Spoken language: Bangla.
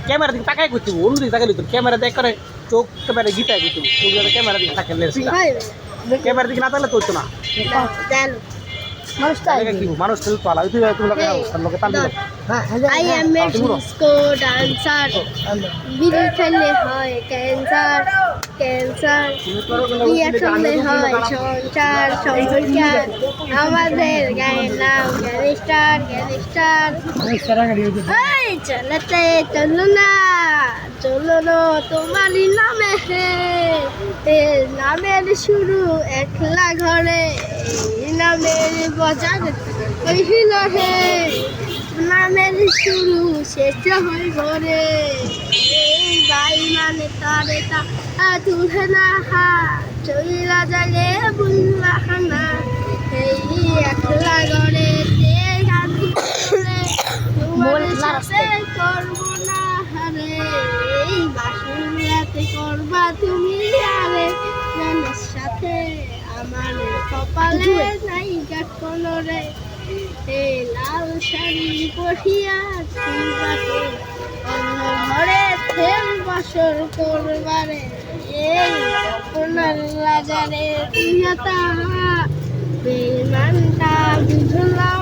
ক্যামেরা দিকে তাকাই করতে অন্য দিকে তাকাই ক্যামেরা দেখ করে চোখ ক্যামেরা গিটায় করতে ক্যামেরা দিকে তাকালে ক্যামেরা দিকে না তাহলে তো হতো না মানুষ খেলতে পালা লোকে তাল I am a disco dancer. বিড়ি খেলে হয় ক্যান্সার ক্যান্সার বিয়ে করলে হয় সংসার সংসার আমাদের গায়ের নাম গ্যাংস্টার গ্যাংস্টার এই চলতে চলো না তোমারই নামে হে নামের শুরু একলা ঘরে এই নামের বাজার কইল হে নামের শুরু শেষ হয় ঘরে এই বাই মানে তারে তা তুলে না হা চইলা জাগে বুঝলা না এই একলা ঘরে গান করে তোমার সাথে করবো না হারে এই বাসুরাতে করবা তুমি আরে গানের সাথে আমার কপালে নাই গাঠনো রে এই লাল শাড়ি পরিয়া ঘরে ফের বাসর করবারে এই আপনার রাজারে তুইতা বেমানটা বুঝলাম